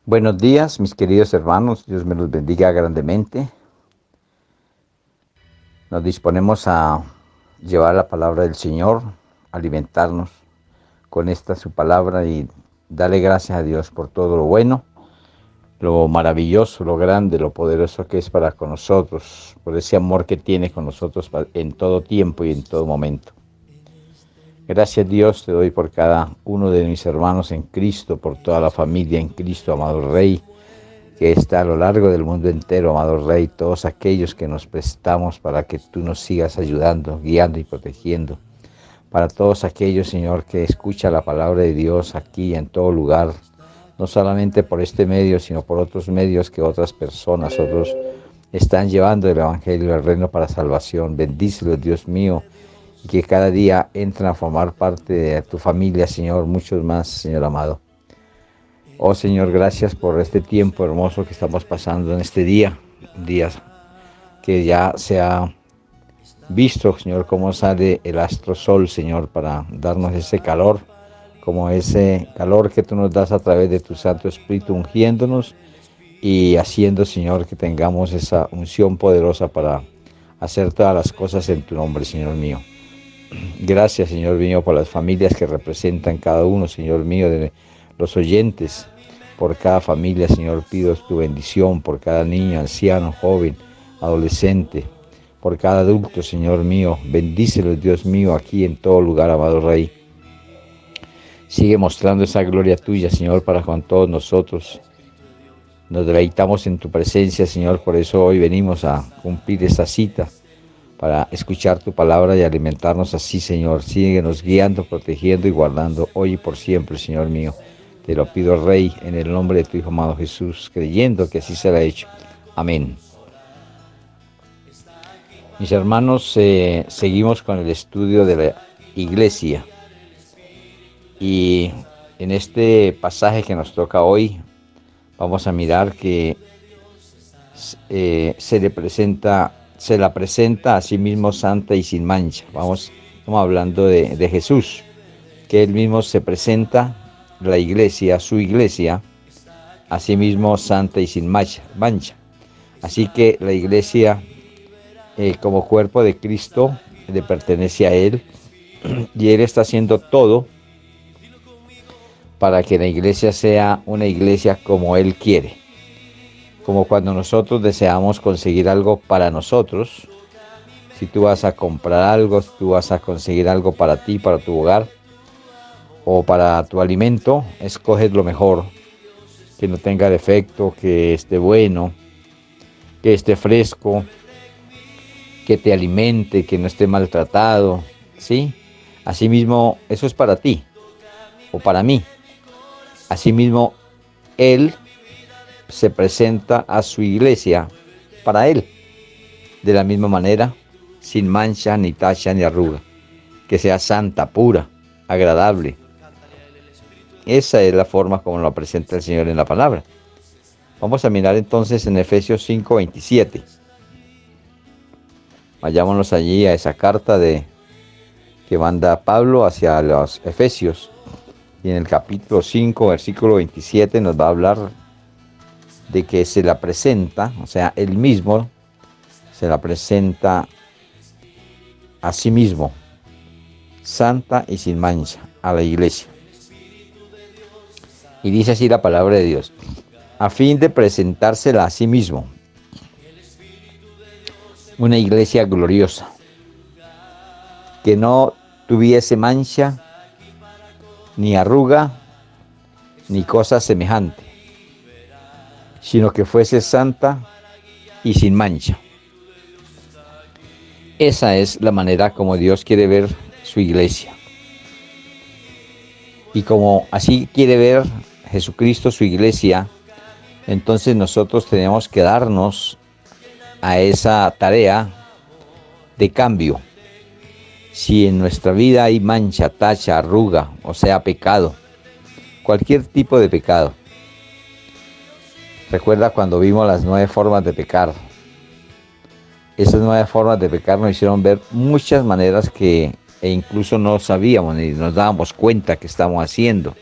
Buenos días, mis queridos hermanos. Dios me los bendiga grandemente. Nos disponemos a llevar la palabra del Señor, alimentarnos con esta su palabra y darle gracias a Dios por todo lo bueno, lo maravilloso, lo grande, lo poderoso que es para con nosotros, por ese amor que tiene con nosotros en todo tiempo y en todo momento. Gracias Dios te doy por cada uno de mis hermanos en Cristo, por toda la familia en Cristo, amado Rey, que está a lo largo del mundo entero, amado Rey, todos aquellos que nos prestamos para que tú nos sigas ayudando, guiando y protegiendo. Para todos aquellos, Señor, que escuchan la palabra de Dios aquí en todo lugar, no solamente por este medio, sino por otros medios que otras personas, otros están llevando el Evangelio del Reino para salvación. Bendícelos, Dios mío, y que cada día entren a formar parte de tu familia, Señor, muchos más, Señor amado. Oh Señor, gracias por este tiempo hermoso que estamos pasando en este día, que ya se ha visto, Señor, cómo sale el astro sol, Señor, para darnos ese calor, como ese calor que tú nos das a través de tu Santo Espíritu, ungiéndonos y haciendo, Señor, que tengamos esa unción poderosa para hacer todas las cosas en tu nombre, Señor mío. Gracias, Señor mío, por las familias que representan cada uno, Señor mío, de los oyentes. Por cada familia, Señor, pido tu bendición, por cada niño, anciano, joven, adolescente, por cada adulto, Señor mío. Bendícelos, Dios mío, aquí en todo lugar, amado Rey. Sigue mostrando esa gloria tuya, Señor, para con todos nosotros. Nos deleitamos en tu presencia, Señor, por eso hoy venimos a cumplir esta cita, para escuchar tu palabra y alimentarnos así, Señor. Síguenos guiando, protegiendo y guardando hoy y por siempre, Señor mío. Te lo pido, Rey, en el nombre de tu Hijo amado Jesús, creyendo que así será hecho. Amén. Mis hermanos, seguimos con el estudio de la iglesia. Y en este pasaje que nos toca hoy, vamos a mirar que se la presenta a sí mismo santa y sin mancha. Estamos hablando de Jesús, que él mismo se presenta, la iglesia, su iglesia, a sí mismo santa y sin mancha. Así que la iglesia, como cuerpo de Cristo, le pertenece a él, y él está haciendo todo para que la iglesia sea una iglesia como él quiere. Como cuando nosotros deseamos conseguir algo para nosotros, si tú vas a comprar algo, si tú vas a conseguir algo para ti, para tu hogar o para tu alimento, escoges lo mejor, que no tenga defecto, que esté bueno, que esté fresco, que te alimente, que no esté maltratado, ¿sí? Asimismo, eso es para ti o para mí. Asimismo, Él se presenta a su iglesia para Él, de la misma manera, sin mancha, ni tacha, ni arruga, que sea santa, pura, agradable. Esa es la forma como lo presenta el Señor en la palabra. Vamos a mirar entonces en Efesios 5:27. Vayámonos allí a esa carta que manda Pablo hacia los Efesios. Y en el capítulo 5, versículo 27, nos va a hablar de que se la presenta, o sea, él mismo se la presenta a sí mismo, santa y sin mancha, a la iglesia. Y dice así la palabra de Dios: a fin de presentársela a sí mismo, una iglesia gloriosa, que no tuviese mancha, ni arruga, ni cosa semejante, sino que fuese santa y sin mancha. Esa es la manera como Dios quiere ver su iglesia. Y como así quiere ver Jesucristo su iglesia, entonces nosotros tenemos que darnos a esa tarea de cambio. Si en nuestra vida hay mancha, tacha, arruga, o sea, pecado, cualquier tipo de pecado. Recuerda cuando vimos las 9 formas de pecar. Esas 9 formas de pecar nos hicieron ver muchas maneras que incluso no sabíamos ni nos dábamos cuenta que estábamos haciendo.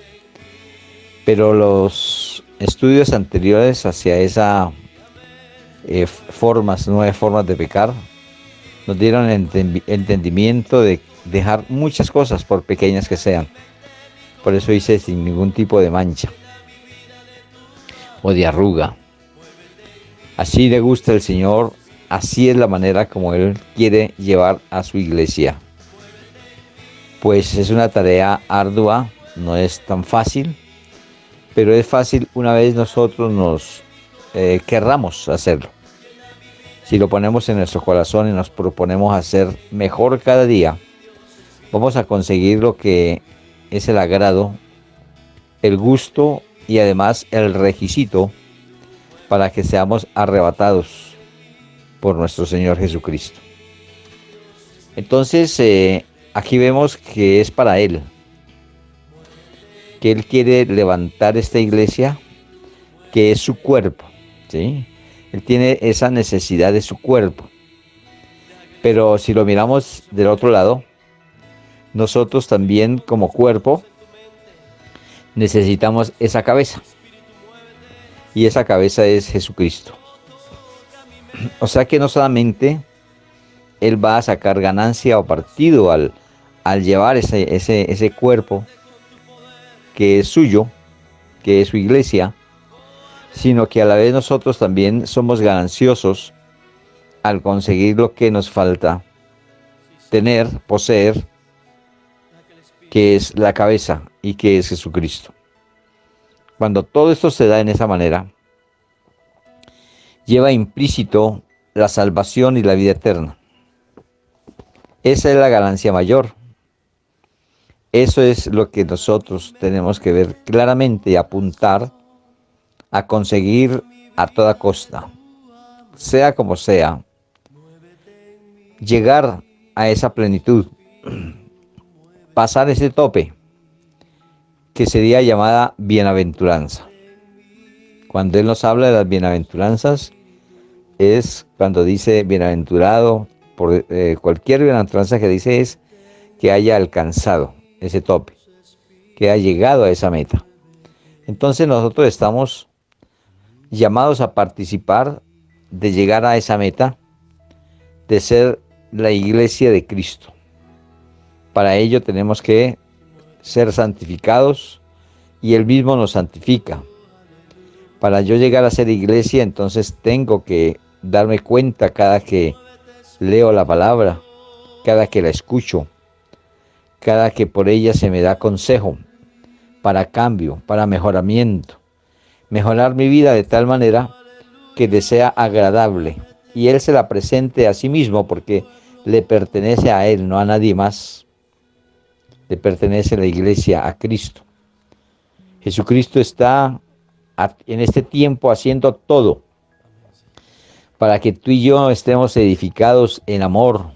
Pero los estudios anteriores hacia esa nuevas formas de pecar, nos dieron entendimiento de dejar muchas cosas por pequeñas que sean. Por eso hice sin ningún tipo de mancha o de arruga. Así le gusta el Señor, así es la manera como Él quiere llevar a su iglesia. Pues es una tarea ardua, no es tan fácil, pero es fácil una vez nosotros nos querramos hacerlo. Si lo ponemos en nuestro corazón y nos proponemos hacer mejor cada día, vamos a conseguir lo que es el agrado, el gusto y además el requisito para que seamos arrebatados por nuestro Señor Jesucristo. Entonces, aquí vemos que es para Él, que Él quiere levantar esta iglesia, que es su cuerpo, ¿sí? Él tiene esa necesidad de su cuerpo. Pero si lo miramos del otro lado, nosotros también como cuerpo necesitamos esa cabeza. Y esa cabeza es Jesucristo. O sea que no solamente Él va a sacar ganancia o partido al llevar ese cuerpo que es suyo, que es su iglesia, sino que a la vez nosotros también somos gananciosos al conseguir lo que nos falta tener, poseer, que es la cabeza y que es Jesucristo. Cuando todo esto se da en esa manera, lleva implícito la salvación y la vida eterna. Esa es la ganancia mayor. Eso es lo que nosotros tenemos que ver claramente y apuntar a conseguir a toda costa, sea como sea, llegar a esa plenitud, pasar ese tope, que sería llamada bienaventuranza. Cuando Él nos habla de las bienaventuranzas, es cuando dice bienaventurado, por cualquier bienaventuranza que dice es que haya alcanzado ese tope, que haya llegado a esa meta. Entonces nosotros estamos llamados a participar de llegar a esa meta, de ser la iglesia de Cristo. Para ello tenemos que ser santificados y Él mismo nos santifica. Para yo llegar a ser iglesia, entonces tengo que darme cuenta cada que leo la palabra, cada que la escucho, cada que por ella se me da consejo, para cambio, para mejoramiento. Mejorar mi vida de tal manera que le sea agradable y Él se la presente a sí mismo porque le pertenece a Él, no a nadie más. Le pertenece la iglesia a Cristo. Jesucristo está en este tiempo haciendo todo para que tú y yo estemos edificados en amor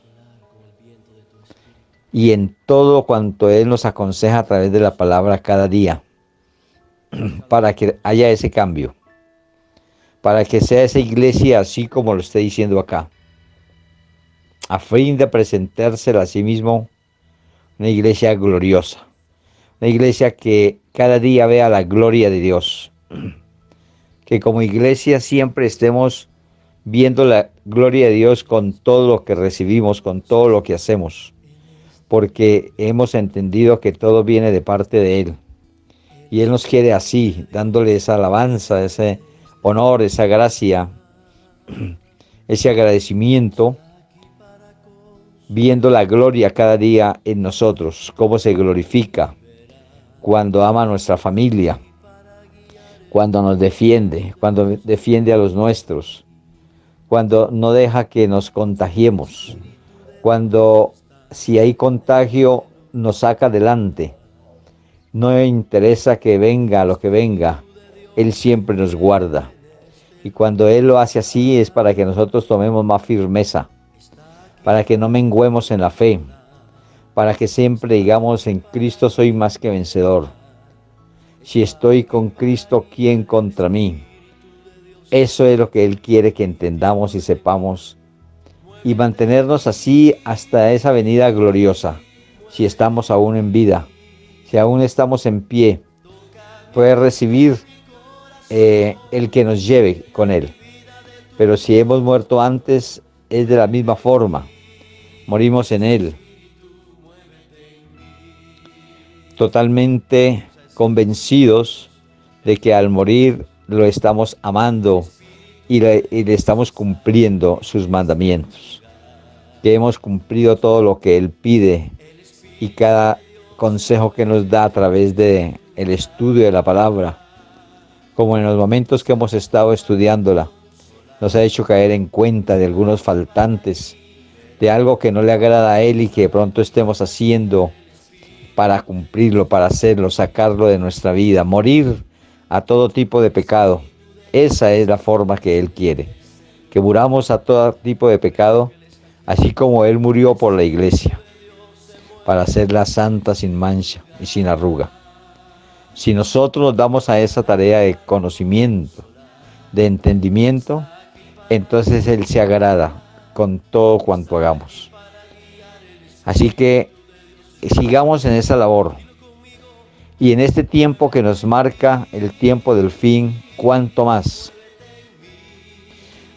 y en todo cuanto Él nos aconseja a través de la palabra cada día, para que haya ese cambio, para que sea esa iglesia así como lo estoy diciendo acá, a fin de presentársela a sí mismo una iglesia gloriosa, una iglesia que cada día vea la gloria de Dios, que como iglesia siempre estemos viendo la gloria de Dios con todo lo que recibimos, con todo lo que hacemos, porque hemos entendido que todo viene de parte de Él. Y Él nos quiere así, dándole esa alabanza, ese honor, esa gracia, ese agradecimiento, viendo la gloria cada día en nosotros, cómo se glorifica cuando ama a nuestra familia, cuando nos defiende, cuando defiende a los nuestros, cuando no deja que nos contagiemos, cuando si hay contagio nos saca adelante. No interesa que venga lo que venga, Él siempre nos guarda. Y cuando Él lo hace así es para que nosotros tomemos más firmeza, para que no menguemos en la fe, para que siempre digamos en Cristo soy más que vencedor. Si estoy con Cristo, ¿quién contra mí? Eso es lo que Él quiere que entendamos y sepamos y mantenernos así hasta esa venida gloriosa, si estamos aún en vida. Si aún estamos en pie, puede recibir el que nos lleve con Él. Pero si hemos muerto antes, es de la misma forma. Morimos en Él, totalmente convencidos de que al morir lo estamos amando y le estamos cumpliendo sus mandamientos, que hemos cumplido todo lo que Él pide y cada consejo que nos da a través de el estudio de la palabra, como en los momentos que hemos estado estudiándola, nos ha hecho caer en cuenta de algunos faltantes, de algo que no le agrada a Él y que de pronto estemos haciendo para cumplirlo, para hacerlo, sacarlo de nuestra vida, morir a todo tipo de pecado. Esa es la forma que Él quiere, que muramos a todo tipo de pecado, así como Él murió por la iglesia, para hacerla santa, sin mancha y sin arruga. Si nosotros nos damos a esa tarea de conocimiento, de entendimiento, entonces Él se agrada con todo cuanto hagamos. Así que sigamos en esa labor. Y en este tiempo que nos marca el tiempo del fin, ¿cuánto más?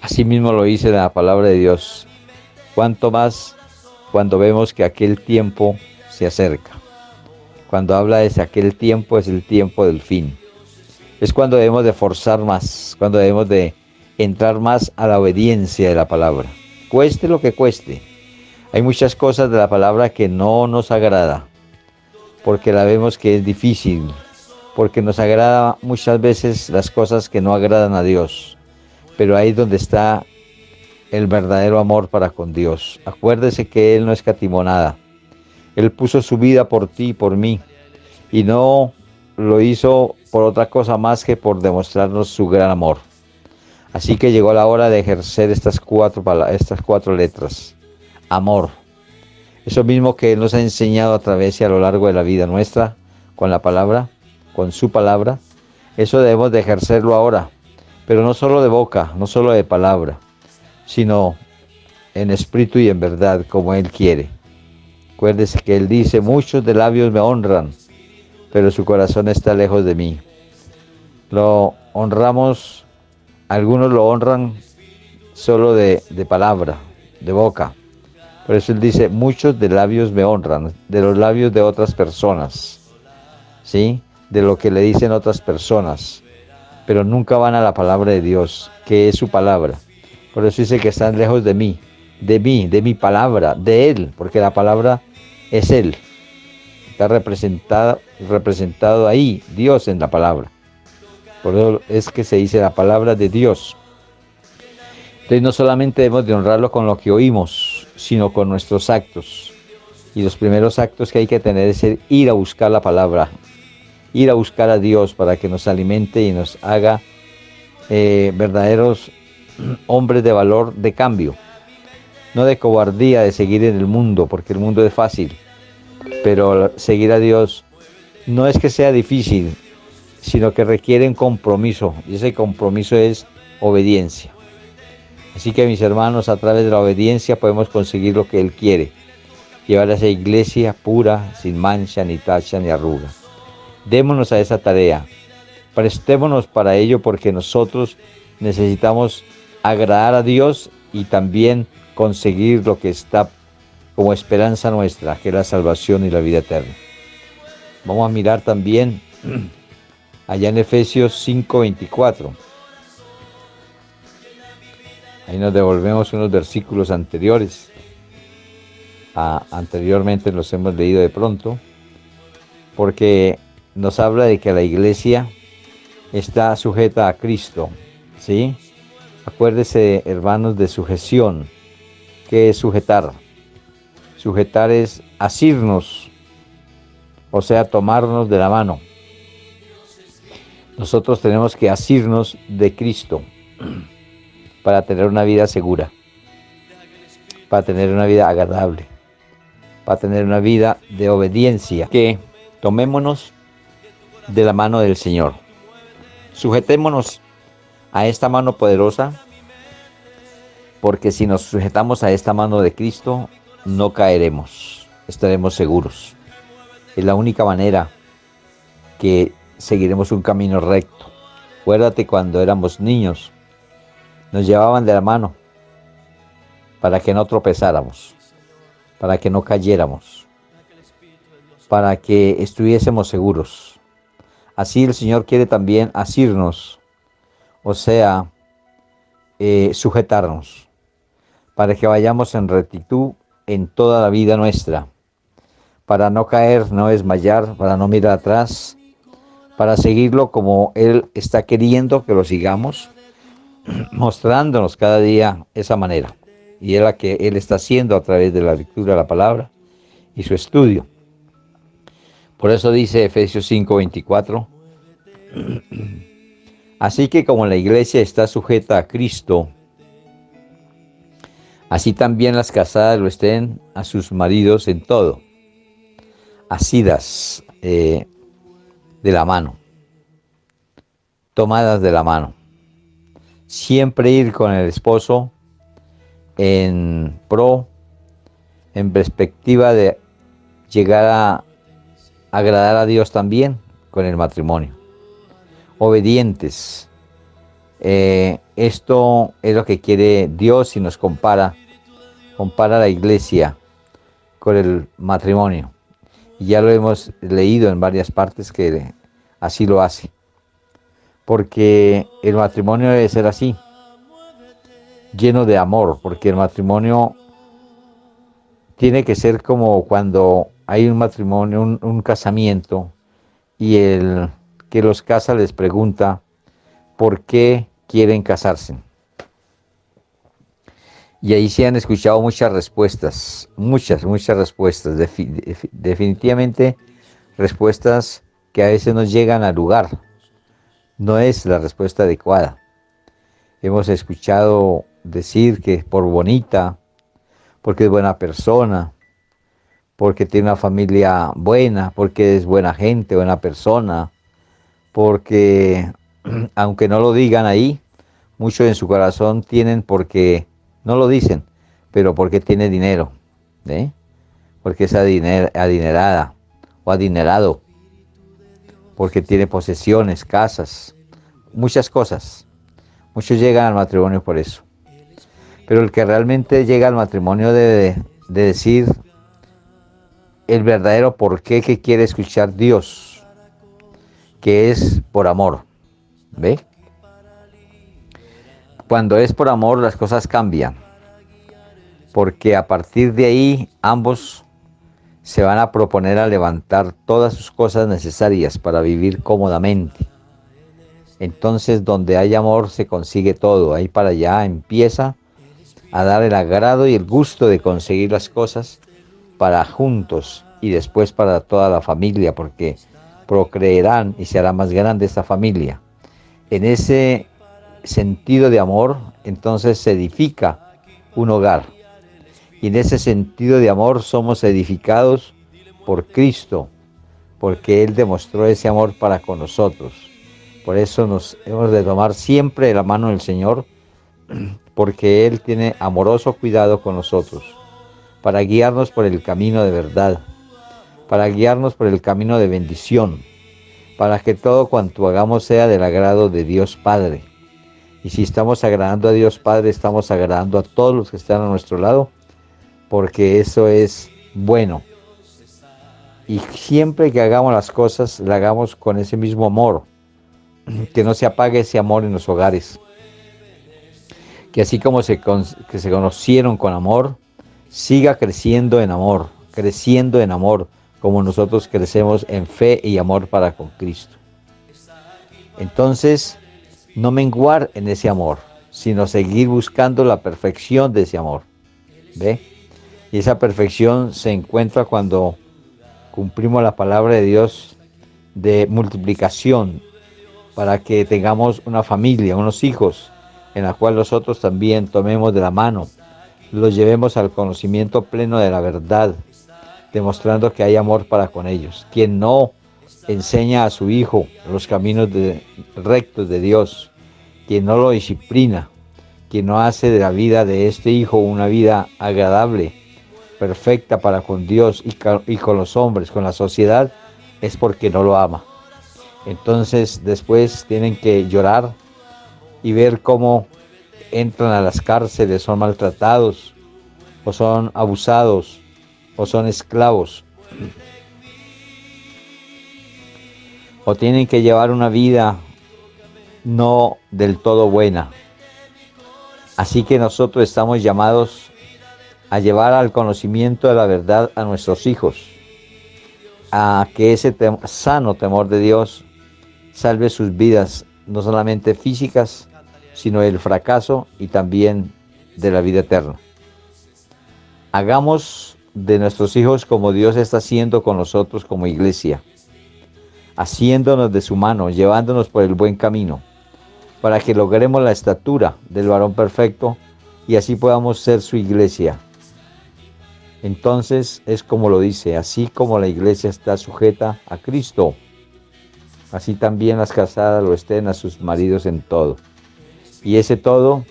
Asimismo lo dice la palabra de Dios. ¿Cuánto más cuando vemos que aquel tiempo se acerca? Cuando habla de aquel tiempo, es el tiempo del fin. Es cuando debemos de forzar más, cuando debemos de entrar más a la obediencia de la palabra. Cueste lo que cueste. Hay muchas cosas de la palabra que no nos agrada, porque la vemos que es difícil, porque nos agrada muchas veces las cosas que no agradan a Dios. Pero ahí es donde está el verdadero amor para con Dios. Acuérdese que Él no escatimó nada. Él puso su vida por ti y por mí, y no lo hizo por otra cosa más que por demostrarnos su gran amor. Así que llegó la hora de ejercer estas cuatro letras. Amor. Eso mismo que Él nos ha enseñado a través y a lo largo de la vida nuestra, con la palabra, con su palabra, eso debemos de ejercerlo ahora, pero no solo de boca, no solo de palabra, sino en espíritu y en verdad, como Él quiere. Acuérdese que Él dice, muchos de labios me honran, pero su corazón está lejos de mí. Lo honramos, algunos lo honran solo de palabra, de boca. Por eso Él dice, muchos de labios me honran, de los labios de otras personas, ¿sí? De lo que le dicen otras personas, pero nunca van a la palabra de Dios, que es su palabra. Por eso dice que están lejos de mí, de mi palabra, de Él, porque la palabra es Él. Está representado ahí, Dios en la palabra. Por eso es que se dice la palabra de Dios. Entonces no solamente debemos de honrarlo con lo que oímos, sino con nuestros actos. Y los primeros actos que hay que tener es ir a buscar la palabra, ir a buscar a Dios para que nos alimente y nos haga verdaderos hombres de valor, de cambio. No de cobardía, de seguir en el mundo, porque el mundo es fácil. Pero seguir a Dios no es que sea difícil, sino que requiere un compromiso. Y ese compromiso es obediencia. Así que mis hermanos, a través de la obediencia podemos conseguir lo que Él quiere. Llevar a esa iglesia pura, sin mancha, ni tacha, ni arruga. Démonos a esa tarea. Prestémonos para ello porque nosotros necesitamos agradar a Dios y también conseguir lo que está como esperanza nuestra, que es la salvación y la vida eterna. Vamos a mirar también allá en Efesios 5:24. Ahí nos devolvemos unos versículos anteriores. Anteriormente los hemos leído de pronto, porque nos habla de que la iglesia está sujeta a Cristo, ¿sí? Acuérdese, hermanos, de sujeción. ¿Qué es sujetar? Sujetar es asirnos, o sea, tomarnos de la mano. Nosotros tenemos que asirnos de Cristo para tener una vida segura, para tener una vida agradable, para tener una vida de obediencia. Que tomémonos de la mano del Señor. Sujetémonos a esta mano poderosa, porque si nos sujetamos a esta mano de Cristo, no caeremos, estaremos seguros. Es la única manera que seguiremos un camino recto. Acuérdate cuando éramos niños, nos llevaban de la mano para que no tropezáramos, para que no cayéramos, para que estuviésemos seguros. Así el Señor quiere también asirnos, o sea, sujetarnos, para que vayamos en rectitud en toda la vida nuestra, para no caer, no desmayar, para no mirar atrás, para seguirlo como Él está queriendo que lo sigamos, mostrándonos cada día esa manera. Y es la que Él está haciendo a través de la lectura de la palabra y su estudio. Por eso dice Efesios 5:24, así que como la iglesia está sujeta a Cristo, así también las casadas lo estén a sus maridos en todo, asidas de la mano, tomadas de la mano. Siempre ir con el esposo en perspectiva de llegar a agradar a Dios también con el matrimonio. Obedientes. Esto es lo que quiere Dios y nos compara la iglesia con el matrimonio. Y ya lo hemos leído en varias partes que así lo hace. Porque el matrimonio debe ser así, lleno de amor, porque el matrimonio tiene que ser como cuando hay un matrimonio, un casamiento, y el que los casa les pregunta por qué quieren casarse. Y ahí se han escuchado muchas respuestas, muchas respuestas, definitivamente respuestas que a veces no llegan al lugar. No es la respuesta adecuada. Hemos escuchado decir que por bonita, porque es buena persona, porque tiene una familia buena, porque es buena gente, buena persona, porque aunque no lo digan ahí, mucho en su corazón tienen porque no lo dicen, pero porque tiene dinero, porque es adinerada o adinerado, porque tiene posesiones, casas, muchas cosas. Muchos llegan al matrimonio por eso. Pero el que realmente llega al matrimonio debe de decir el verdadero porqué que quiere escuchar Dios, que es por amor. ¿Ve? Cuando es por amor las cosas cambian, porque a partir de ahí ambos se van a proponer a levantar todas sus cosas necesarias para vivir cómodamente. Entonces, donde hay amor se consigue todo. Ahí para allá empieza a dar el agrado y el gusto de conseguir las cosas para juntos y después para toda la familia, porque procreerán y se hará más grande esta familia. En ese sentido de amor, entonces se edifica un hogar. Y en ese sentido de amor somos edificados por Cristo, porque Él demostró ese amor para con nosotros. Por eso nos hemos de tomar siempre de la mano del Señor, porque Él tiene amoroso cuidado con nosotros, para guiarnos por el camino de verdad, para guiarnos por el camino de bendición, para que todo cuanto hagamos sea del agrado de Dios Padre. Y si estamos agradando a Dios Padre, estamos agradando a todos los que están a nuestro lado, porque eso es bueno. Y siempre que hagamos las cosas, la hagamos con ese mismo amor, que no se apague ese amor en los hogares. Que así como que se conocieron con amor, siga creciendo en amor, como nosotros crecemos en fe y amor para con Cristo. Entonces, no menguar en ese amor, sino seguir buscando la perfección de ese amor. ¿Ve? Y esa perfección se encuentra cuando cumplimos la palabra de Dios de multiplicación, para que tengamos una familia, unos hijos, en la cual nosotros también tomemos de la mano, los llevemos al conocimiento pleno de la verdad, demostrando que hay amor para con ellos. Quien no enseña a su hijo los caminos rectos de Dios, quien no lo disciplina, quien no hace de la vida de este hijo una vida agradable, perfecta para con Dios y con los hombres, con la sociedad, es porque no lo ama. Entonces después tienen que llorar y ver cómo entran a las cárceles, son maltratados, o son abusados, o son esclavos, o tienen que llevar una vida no del todo buena. Así que nosotros estamos llamados a llevar al conocimiento de la verdad a nuestros hijos, a que ese sano temor de Dios salve sus vidas, no solamente físicas, sino del fracaso y también de la vida eterna. Hagamos de nuestros hijos como Dios está haciendo con nosotros como iglesia, haciéndonos de su mano, llevándonos por el buen camino, para que logremos la estatura del varón perfecto y así podamos ser su iglesia. Entonces es como lo dice, así como la iglesia está sujeta a Cristo, así también las casadas lo estén a sus maridos en todo. Y ese todo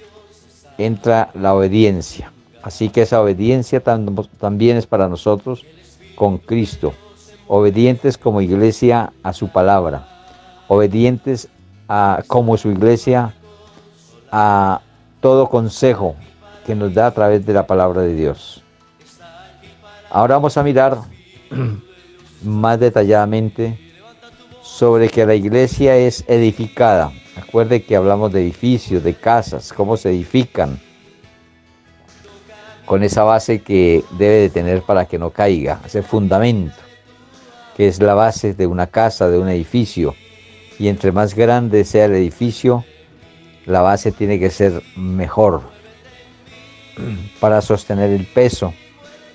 entra la obediencia. Así que esa obediencia también es para nosotros con Cristo. Obedientes como iglesia a su palabra. Obedientes como su iglesia a todo consejo que nos da a través de la palabra de Dios. Ahora vamos a mirar más detalladamente sobre que la iglesia es edificada. Acuerde que hablamos de edificios, de casas, cómo se edifican, con esa base que debe de tener para que no caiga, ese fundamento, que es la base de una casa, de un edificio. Y entre más grande sea el edificio, la base tiene que ser mejor para sostener el peso,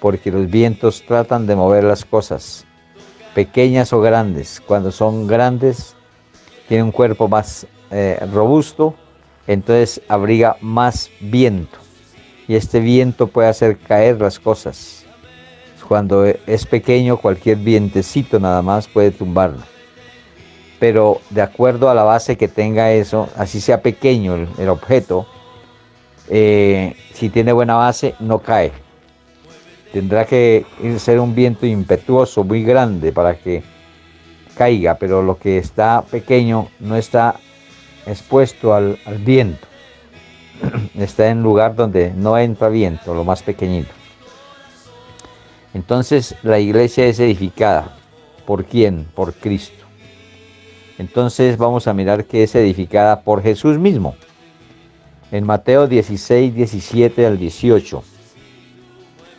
porque los vientos tratan de mover las cosas, pequeñas o grandes. Cuando son grandes, tiene un cuerpo más robusto, entonces abriga más viento. Y este viento puede hacer caer las cosas. Cuando es pequeño, cualquier vientecito nada más puede tumbarlo. Pero de acuerdo a la base que tenga eso, así sea pequeño el objeto, si tiene buena base, no cae. Tendrá que ser un viento impetuoso, muy grande, para que caiga, pero lo que está pequeño no está expuesto al viento. Está en un lugar donde no entra viento, lo más pequeñito. Entonces la iglesia es edificada. ¿Por quién? Por Cristo. Entonces vamos a mirar que es edificada por Jesús mismo. En Mateo 16, 17 al 18,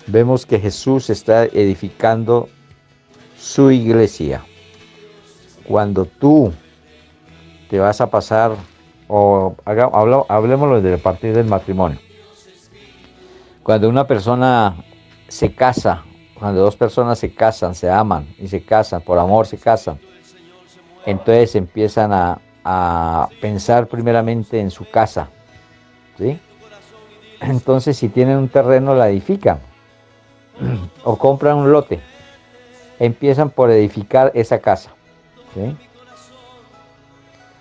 vemos que Jesús está edificando su iglesia. Cuando tú te vas a pasar, hablemoslo desde a partir del matrimonio. Cuando una persona se casa, cuando dos personas se casan, se aman y se casan, por amor se casan, entonces empiezan a pensar primeramente en su casa, ¿sí? Entonces si tienen un terreno la edifican o compran un lote, empiezan por edificar esa casa, ¿sí?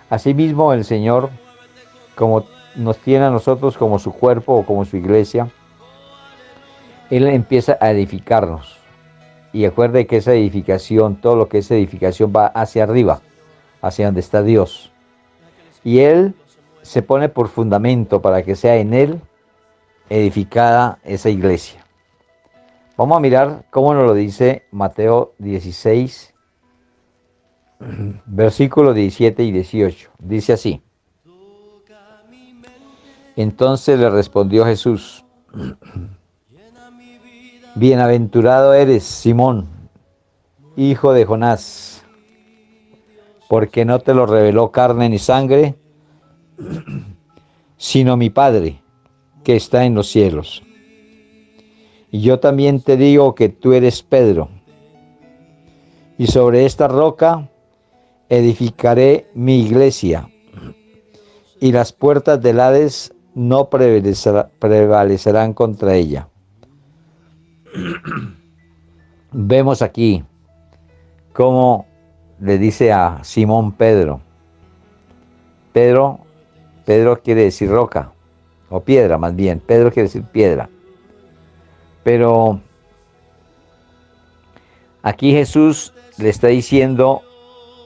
Asimismo el Señor, como nos tiene a nosotros como su cuerpo o como su iglesia, Él empieza a edificarnos. Y acuerde que esa edificación, todo lo que es edificación va hacia arriba, hacia donde está Dios. Y Él se pone por fundamento para que sea en Él edificada esa iglesia. Vamos a mirar cómo nos lo dice Mateo 16, versículos 17 y 18. Dice así: Entonces le respondió Jesús: Bienaventurado eres, Simón, hijo de Jonás, porque no te lo reveló carne ni sangre, sino mi Padre que está en los cielos. Y yo también te digo que tú eres Pedro, y sobre esta roca edificaré mi iglesia, y las puertas del Hades no prevalecerán contra ella. Vemos aquí cómo le dice a Simón Pedro. Pedro quiere decir roca, o piedra más bien. Pedro quiere decir piedra. Pero aquí Jesús le está diciendo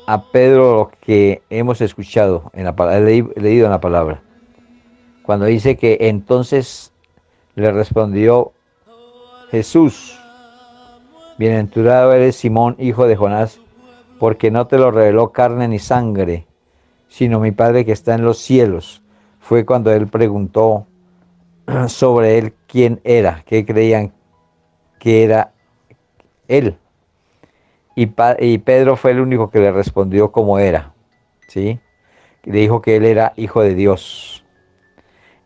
a Pedro lo que hemos escuchado, leído en la palabra. Cuando dice que entonces le respondió Jesús: bienaventurado eres Simón, hijo de Jonás, porque no te lo reveló carne ni sangre, sino mi Padre que está en los cielos. Fue cuando él preguntó sobre él quién era, qué creían que era él. Y Pedro fue el único que le respondió como era, ¿sí? Le dijo que él era hijo de Dios.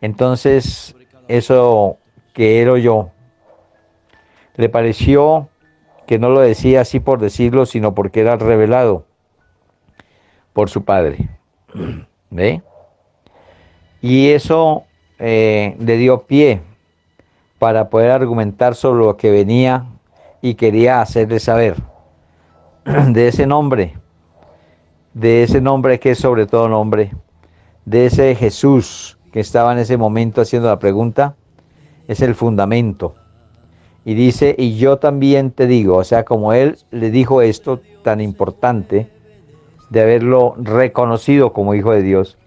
Entonces, eso que él oyó, le pareció que no lo decía así por decirlo, sino porque era revelado por su Padre. ¿Ve? Y eso le dio pie para poder argumentar sobre lo que venía y quería hacerle saber de ese nombre que es sobre todo nombre, de ese Jesús que estaba en ese momento haciendo la pregunta, es el fundamento. Y dice, y yo también te digo, o sea, como él le dijo esto tan importante de haberlo reconocido como hijo de Dios,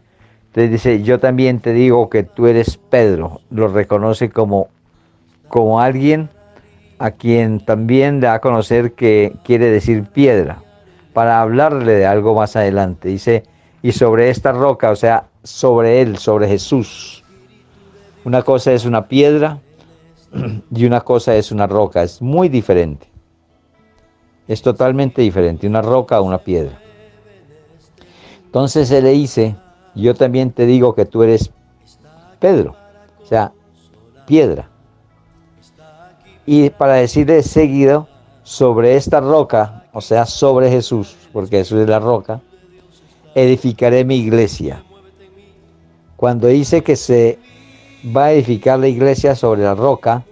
entonces dice, yo también te digo que tú eres Pedro, lo reconoce como alguien a quien también da a conocer que quiere decir piedra, para hablarle de algo más adelante. Dice, y sobre esta roca, o sea, sobre él, sobre Jesús. Una cosa es una piedra y una cosa es una roca, es muy diferente. Es totalmente diferente, una roca a una piedra. Entonces él le dice, yo también te digo que tú eres Pedro, o sea, piedra. Y para decirle seguido, sobre esta roca, o sea, sobre Jesús, porque Jesús es la roca, edificaré mi iglesia. Cuando dice que se va a edificar la iglesia sobre la roca,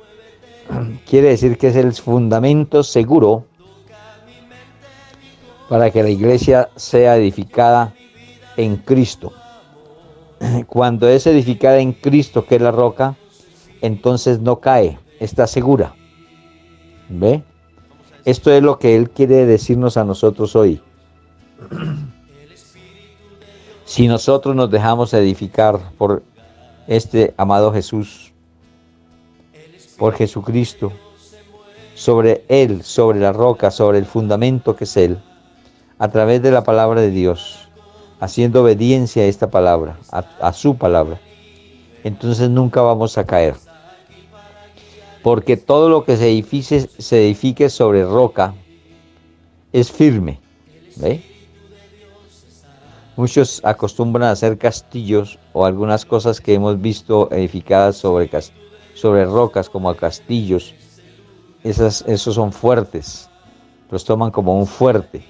quiere decir que es el fundamento seguro para que la iglesia sea edificada en Cristo. Cuando es edificada en Cristo, que es la roca, entonces no cae, está segura. ¿Ve? Esto es lo que Él quiere decirnos a nosotros hoy. Si nosotros nos dejamos edificar por este amado Jesús, por Jesucristo, sobre Él, sobre la roca, sobre el fundamento que es Él, a través de la palabra de Dios, haciendo obediencia a esta palabra, a su palabra, entonces nunca vamos a caer. Porque todo lo que se edifique sobre roca es firme. ¿Ve? Muchos acostumbran a hacer castillos o algunas cosas que hemos visto edificadas sobre rocas como castillos. Esos son fuertes, los toman como un fuerte,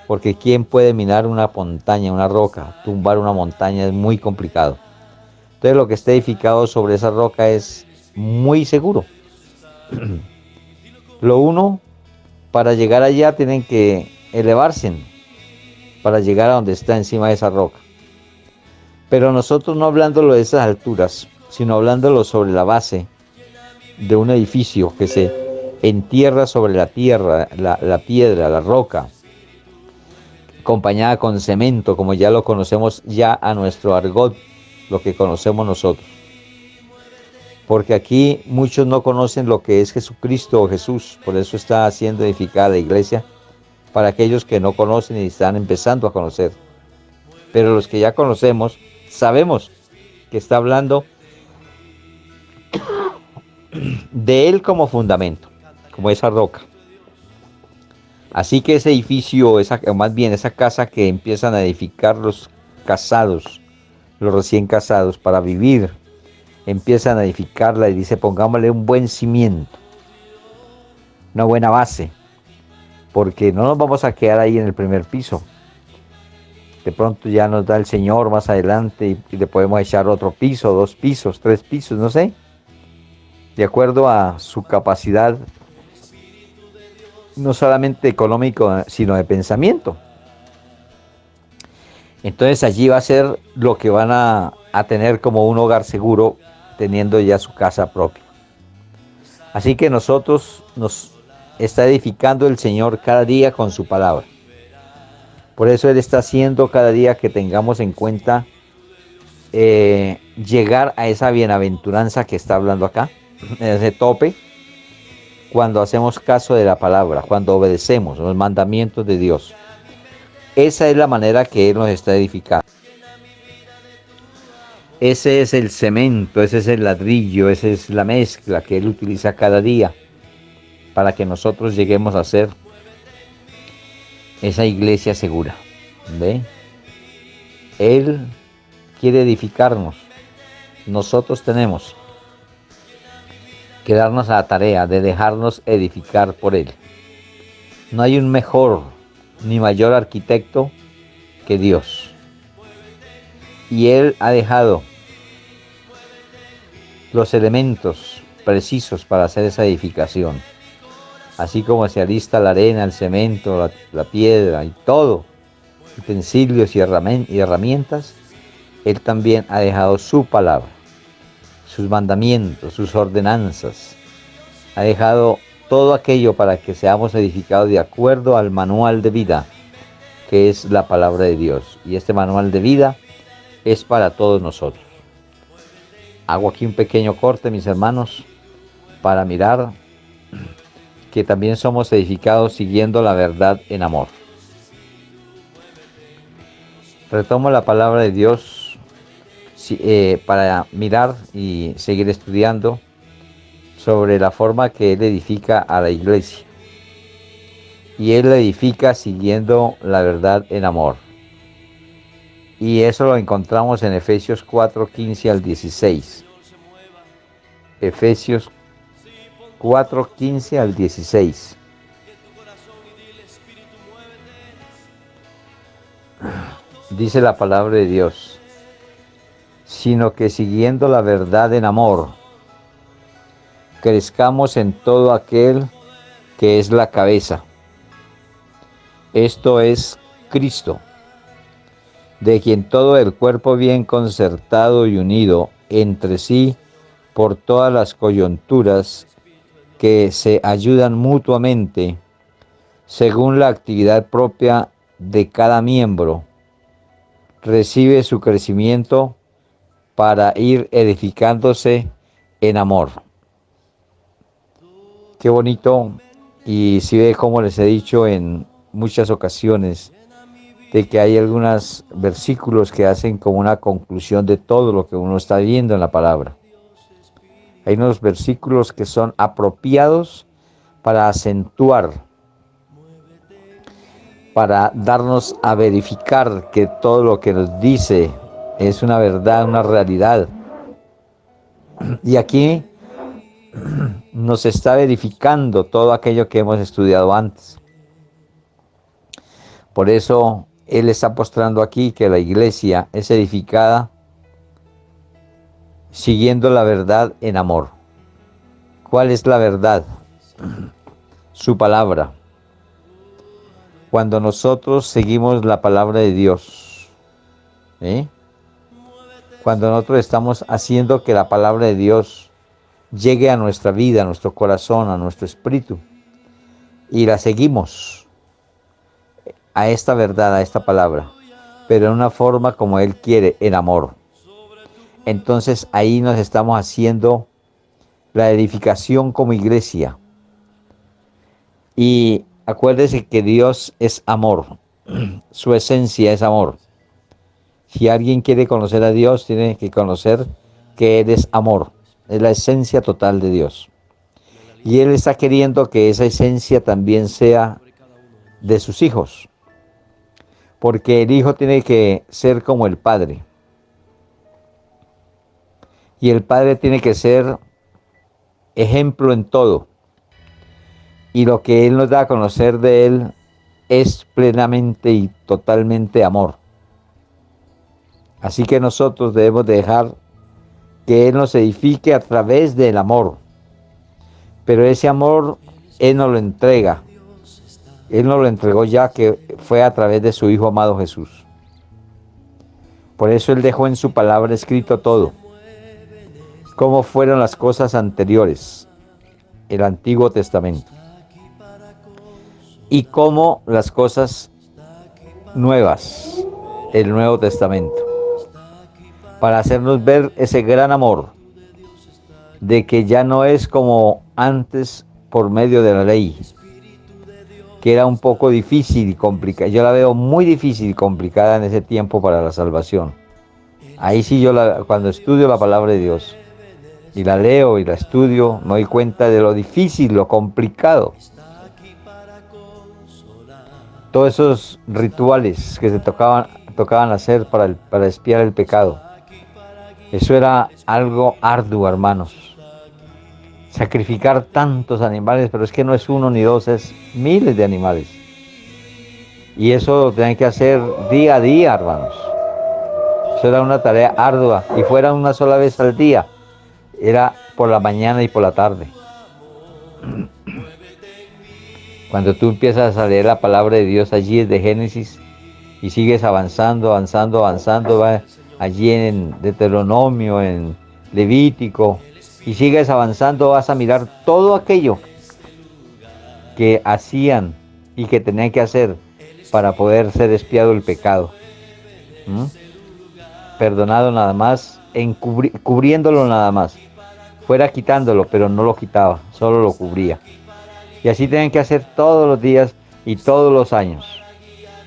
porque ¿quién puede minar una montaña, una roca? Tumbar una montaña es muy complicado. Entonces lo que está edificado sobre esa roca es muy seguro. Lo uno, para llegar allá tienen que elevarse para llegar a donde está encima de esa roca. Pero nosotros no hablándolo de esas alturas, sino hablándolo sobre la base de un edificio que se entierra sobre la tierra, la piedra, la roca, acompañada con cemento, como ya lo conocemos ya a nuestro argot, lo que conocemos nosotros. Porque aquí muchos no conocen lo que es Jesucristo o Jesús, por eso está siendo edificada la iglesia, para aquellos que no conocen y están empezando a conocer. Pero los que ya conocemos, sabemos que está hablando de Él como fundamento, como esa roca. Así que ese edificio, o más bien esa casa que empiezan a edificar los casados, los recién casados, para vivir, empiezan a edificarla y dice, pongámosle un buen cimiento, una buena base, porque no nos vamos a quedar ahí en el primer piso. De pronto ya nos da el Señor más adelante y le podemos echar otro piso, 2 pisos, 3 pisos, no sé, de acuerdo a su capacidad, no solamente económico, sino de pensamiento. Entonces allí va a ser lo que van a tener como un hogar seguro, teniendo ya su casa propia. Así que nosotros nos está edificando el Señor cada día con su palabra, Por eso Él está haciendo cada día que tengamos en cuenta llegar a esa bienaventuranza que está hablando acá, ese tope, cuando hacemos caso de la palabra, cuando obedecemos los mandamientos de Dios. Esa es la manera que Él nos está edificando. Ese es el cemento, ese es el ladrillo, esa es la mezcla que Él utiliza cada día para que nosotros lleguemos a ser esa iglesia segura. ¿Ve? Él quiere edificarnos. Nosotros tenemos que darnos a la tarea de dejarnos edificar por Él. No hay un mejor ni mayor arquitecto que Dios. Y Él ha dejado los elementos precisos para hacer esa edificación. Así como se alista la arena, el cemento, la piedra y todo, utensilios y herramientas, Él también ha dejado su palabra, sus mandamientos, sus ordenanzas. Ha dejado todo aquello para que seamos edificados de acuerdo al manual de vida, que es la palabra de Dios. Y este manual de vida es para todos nosotros. Hago aquí un pequeño corte, mis hermanos, para mirar que también somos edificados siguiendo la verdad en amor. Retomo la palabra de Dios para mirar y seguir estudiando sobre la forma que Él edifica a la iglesia. Y Él la edifica siguiendo la verdad en amor. Y eso lo encontramos en Efesios 4, 15 al 16. Efesios 4, 15 al 16. Dice la palabra de Dios, sino que siguiendo la verdad en amor, crezcamos en todo aquel que es la cabeza. Esto es Cristo, de quien todo el cuerpo bien concertado y unido entre sí por todas las coyunturas que se ayudan mutuamente según la actividad propia de cada miembro, recibe su crecimiento para ir edificándose en amor. Qué bonito, y si ve como les he dicho en muchas ocasiones, de que hay algunos versículos que hacen como una conclusión de todo lo que uno está viendo en la palabra. Hay unos versículos que son apropiados para acentuar, para darnos a verificar que todo lo que nos dice es una verdad, una realidad. Y aquí nos está verificando todo aquello que hemos estudiado antes. Por eso Él está mostrando aquí que la iglesia es edificada siguiendo la verdad en amor. ¿Cuál es la verdad? Su palabra. Cuando nosotros seguimos la palabra de Dios, cuando nosotros estamos haciendo que la palabra de Dios llegue a nuestra vida, a nuestro corazón, a nuestro espíritu, y la seguimos a esta verdad, a esta palabra, pero en una forma como Él quiere, en amor. Entonces ahí nos estamos haciendo la edificación como iglesia. Y acuérdese que Dios es amor, su esencia es amor. Si alguien quiere conocer a Dios, tiene que conocer que Él es amor, es la esencia total de Dios. Y Él está queriendo que esa esencia también sea de sus hijos, porque el hijo tiene que ser como el padre. Y el padre tiene que ser ejemplo en todo. Y lo que Él nos da a conocer de Él es plenamente y totalmente amor. Así que nosotros debemos dejar que Él nos edifique a través del amor. Pero ese amor Él nos lo entrega. Él nos lo entregó ya, que fue a través de su Hijo amado Jesús. Por eso Él dejó en su palabra escrito todo. Cómo fueron las cosas anteriores, el Antiguo Testamento. Y cómo las cosas nuevas, el Nuevo Testamento, para hacernos ver ese gran amor de que ya no es como antes por medio de la ley, que era un poco difícil y complicada. Yo la veo muy difícil y complicada en ese tiempo para la salvación. Ahí sí cuando estudio la palabra de Dios y la leo y la estudio, me doy cuenta de lo difícil, lo complicado. Todos esos rituales que se tocaban hacer para expiar el pecado. Eso era algo arduo, hermanos. Sacrificar tantos animales, pero es que no es uno ni dos, es miles de animales. Y eso lo tenían que hacer día a día, hermanos. Eso era una tarea ardua, y fuera una sola vez al día. Era por la mañana y por la tarde. Cuando tú empiezas a leer la palabra de Dios allí desde Génesis y sigues avanzando, va allí en Deuteronomio, en Levítico, y sigues avanzando, vas a mirar todo aquello que hacían y que tenían que hacer para poder ser expiado el pecado. Perdonado nada más, cubriéndolo nada más. Fuera quitándolo, pero no lo quitaba, solo lo cubría. Y así tienen que hacer todos los días y todos los años.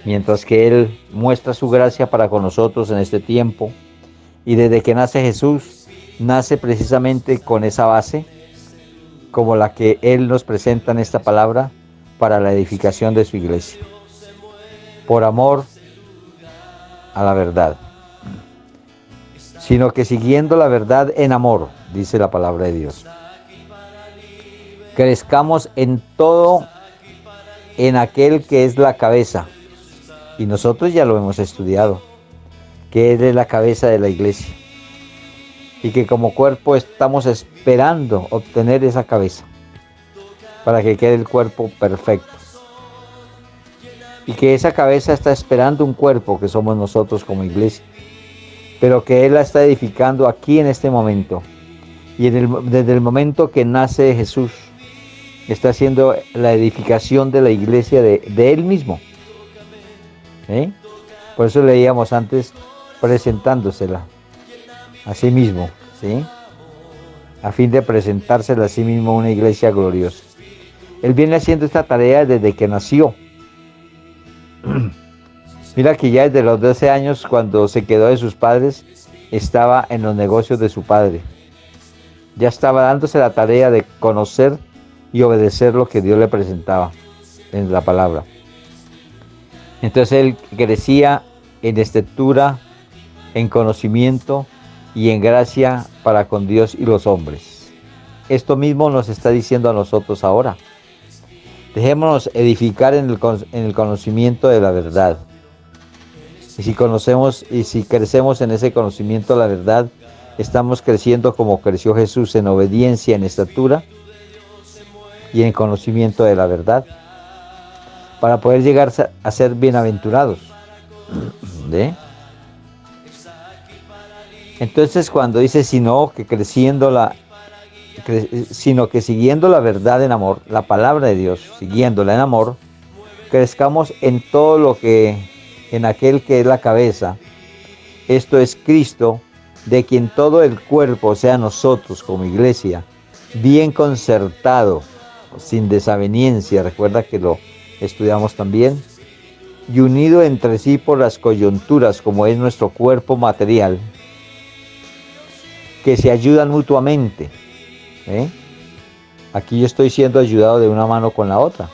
Mientras que Él muestra su gracia para con nosotros en este tiempo. Y desde que nace Jesús, nace precisamente con esa base, como la que Él nos presenta en esta palabra, para la edificación de su iglesia. Por amor a la verdad. Sino que siguiendo la verdad en amor, dice la palabra de Dios. Crezcamos en todo en aquel que es la cabeza. Y nosotros ya lo hemos estudiado, que Él es la cabeza de la iglesia. Y que como cuerpo estamos esperando obtener esa cabeza para que quede el cuerpo perfecto. Y que esa cabeza está esperando un cuerpo que somos nosotros como iglesia, pero que Él la está edificando aquí en este momento. Y desde el momento que nace Jesús, está haciendo la edificación de la iglesia de Él mismo. Por eso leíamos antes, presentándosela a sí mismo, ¿sí? A fin de presentársela a sí mismo una iglesia gloriosa. Él viene haciendo esta tarea desde que nació. Mira que ya desde los 12 años, cuando se quedó de sus padres, estaba en los negocios de su padre. Ya estaba dándose la tarea de conocer y obedecer lo que Dios le presentaba en la palabra. Entonces él crecía en estatura, en conocimiento y en gracia para con Dios y los hombres. Esto mismo nos está diciendo a nosotros ahora. Dejémonos edificar en el conocimiento de la verdad. Y si crecemos en ese conocimiento de la verdad, estamos creciendo como creció Jesús, en obediencia, en estatura y en conocimiento de la verdad, para poder llegar a ser bienaventurados. Entonces cuando dice sino que siguiendo la verdad en amor, la palabra de Dios, siguiéndola en amor, crezcamos en todo lo que, en aquel que es la cabeza, esto es Cristo, de quien todo el cuerpo, o sea nosotros como iglesia, bien concertado, sin desaveniencia, recuerda que lo estudiamos también, y unido entre sí por las coyunturas, como es nuestro cuerpo material, que se ayudan mutuamente. Aquí yo estoy siendo ayudado de una mano con la otra,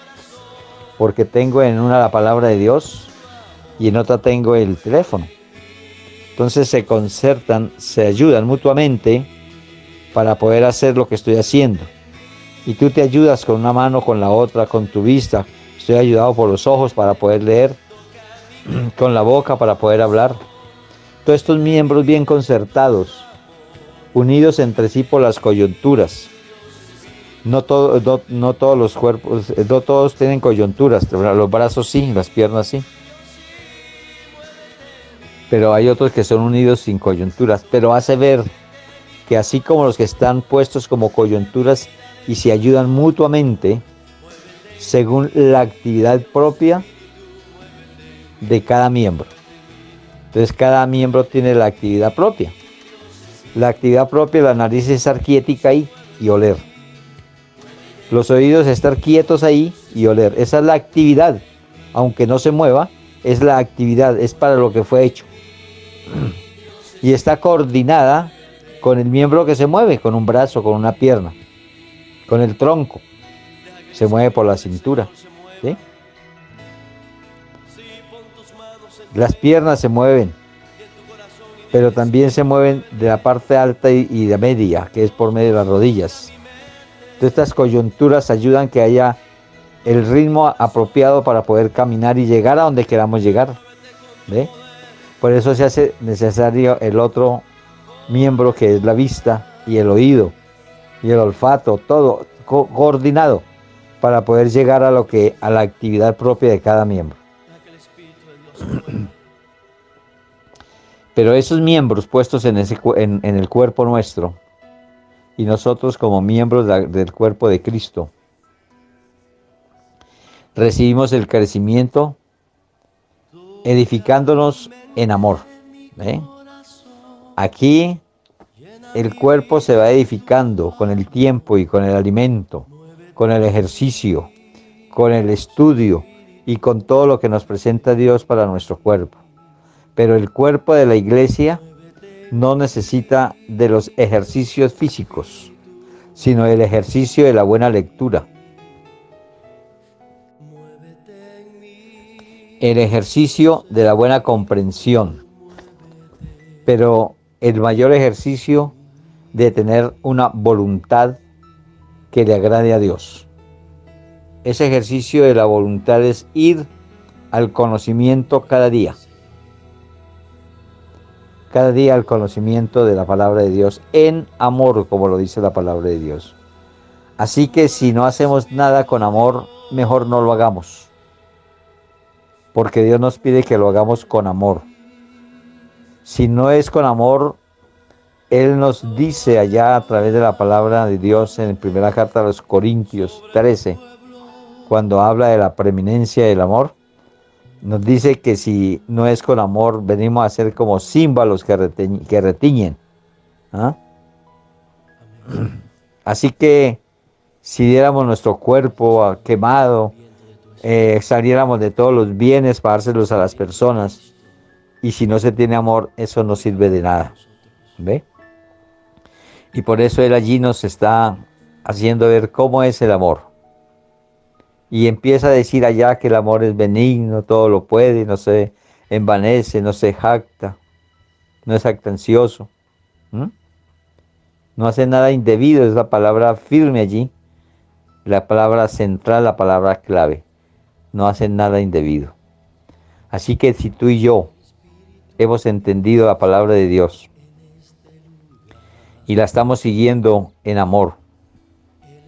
porque tengo en una la palabra de Dios y en otra tengo el teléfono. Entonces se concertan, se ayudan mutuamente para poder hacer lo que estoy haciendo. Y tú te ayudas con una mano, con la otra, con tu vista. Estoy ayudado por los ojos para poder leer, con la boca para poder hablar. Todos estos miembros bien concertados, unidos entre sí por las coyunturas. No todos los cuerpos, no todos tienen coyunturas. Los brazos sí, las piernas sí. Pero hay otros que son unidos sin coyunturas. Pero hace ver que así como los que están puestos como coyunturas y se ayudan mutuamente, según la actividad propia, de cada miembro. Entonces cada miembro tiene la actividad propia. La actividad propia de la nariz es estar quiética ahí y oler. Los oídos estar quietos ahí y oler. Esa es la actividad. Aunque no se mueva, es la actividad, es para lo que fue hecho. Y está coordinada con el miembro que se mueve, con un brazo, con una pierna, con el tronco. Se mueve por la cintura, ¿sí? Las piernas se mueven, pero también se mueven de la parte alta y de media, que es por medio de las rodillas. Entonces, estas coyunturas ayudan a que haya el ritmo apropiado para poder caminar y llegar a donde queramos llegar, ¿ve? Por eso se hace necesario el otro miembro, que es la vista y el oído y el olfato, todo coordinado para poder llegar a la actividad propia de cada miembro. Pero esos miembros puestos en el cuerpo nuestro, y nosotros como miembros del cuerpo de Cristo, recibimos el crecimiento edificándonos en amor, ¿eh? Aquí el cuerpo se va edificando con el tiempo y con el alimento, con el ejercicio, con el estudio y con todo lo que nos presenta Dios para nuestro cuerpo. Pero el cuerpo de la iglesia no necesita de los ejercicios físicos, sino el ejercicio de la buena lectura, el ejercicio de la buena comprensión, pero el mayor ejercicio de tener una voluntad que le agrade a Dios. Ese ejercicio de la voluntad es ir al conocimiento cada día al conocimiento de la palabra de Dios en amor, como lo dice la palabra de Dios. Así que si no hacemos nada con amor, mejor no lo hagamos, porque Dios nos pide que lo hagamos con amor. Si no es con amor, Él nos dice allá a través de la palabra de Dios en la primera carta a los Corintios 13, cuando habla de la preeminencia del amor, nos dice que si no es con amor, venimos a ser como címbalos que retiñen. ¿Ah? Así que si diéramos nuestro cuerpo quemado, saliéramos de todos los bienes para dárselos a las personas, y si no se tiene amor, eso no sirve de nada. ¿Ve? Y por eso Él allí nos está haciendo ver cómo es el amor. Y empieza a decir allá que el amor es benigno, todo lo puede, no se envanece, no se jacta, no es jactancioso. No hace nada indebido, es la palabra firme allí, la palabra central, la palabra clave. No hace nada indebido. Así que si tú y yo hemos entendido la palabra de Dios y la estamos siguiendo en amor,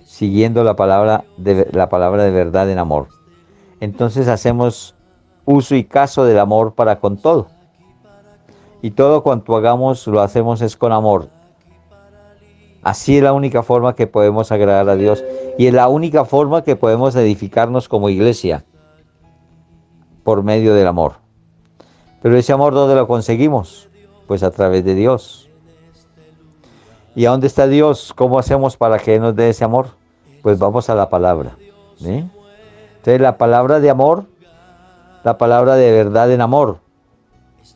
siguiendo la palabra de verdad en amor, entonces hacemos uso y caso del amor para con todo. Y todo cuanto hagamos lo hacemos es con amor. Así es la única forma que podemos agradar a Dios, y es la única forma que podemos edificarnos como iglesia, por medio del amor. Pero ese amor, ¿dónde lo conseguimos? Pues a través de Dios. ¿Y a dónde está Dios? ¿Cómo hacemos para que Él nos dé ese amor? Pues vamos a la palabra, ¿sí? Entonces la palabra de amor, la palabra de verdad en amor,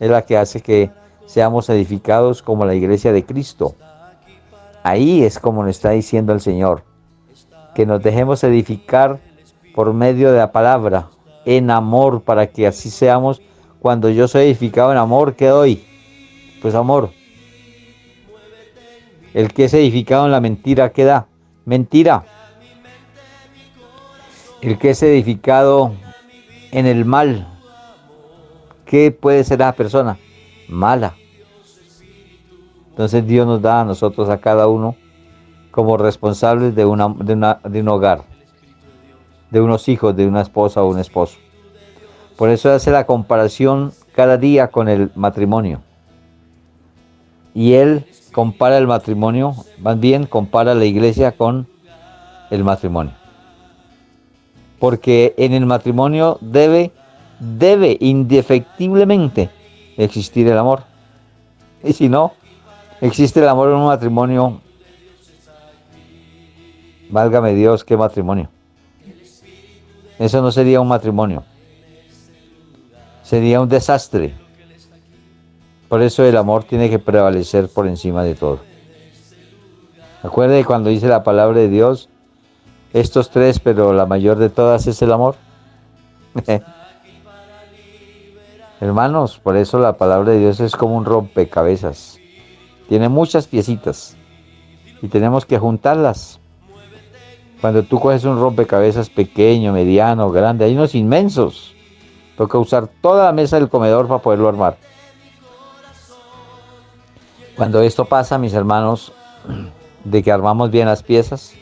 es la que hace que seamos edificados como la iglesia de Cristo. Ahí es como nos está diciendo el Señor, que nos dejemos edificar por medio de la palabra, en amor, para que así seamos. Cuando yo soy edificado en amor, ¿qué doy? Pues amor. El que es edificado en la mentira, ¿qué da? Mentira. El que es edificado en el mal, ¿qué puede ser esa persona? Mala. Entonces Dios nos da a nosotros, a cada uno, como responsables de un hogar, de unos hijos, de una esposa o un esposo. Por eso hace la comparación cada día con el matrimonio. Y Él compara el matrimonio, más bien compara la iglesia con el matrimonio. Porque en el matrimonio debe debe indefectiblemente existir el amor. Y si no existe el amor en un matrimonio, válgame Dios, qué matrimonio. Eso no sería un matrimonio, sería un desastre. Por eso el amor tiene que prevalecer por encima de todo. Acuerde cuando dice la palabra de Dios, estos tres, pero la mayor de todas es el amor. Hermanos, por eso la palabra de Dios es como un rompecabezas. Tiene muchas piecitas y tenemos que juntarlas. Cuando tú coges un rompecabezas pequeño, mediano, grande, hay unos inmensos. Toca usar toda la mesa del comedor para poderlo armar. Cuando esto pasa, mis hermanos, de que armamos bien las piezas,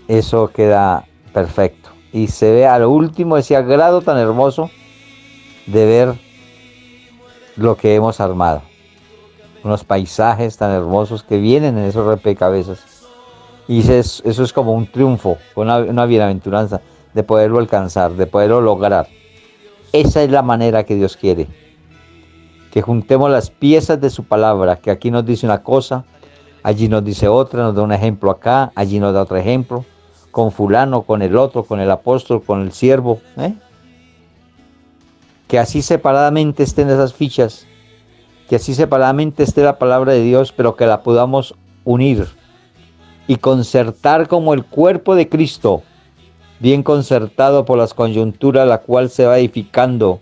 eso queda perfecto. Y se ve a lo último ese agrado tan hermoso de ver lo que hemos armado. Unos paisajes tan hermosos que vienen en esos rompecabezas. Y eso es como un triunfo, una bienaventuranza de poderlo alcanzar, de poderlo lograr. Esa es la manera que Dios quiere. Que juntemos las piezas de su palabra, que aquí nos dice una cosa, allí nos dice otra, nos da un ejemplo acá, allí nos da otro ejemplo, con fulano, con el otro, con el apóstol, con el siervo. Que así separadamente estén esas fichas, que así separadamente esté la palabra de Dios, pero que la podamos unir y concertar como el cuerpo de Cristo, bien concertado por las coyunturas, la cual se va edificando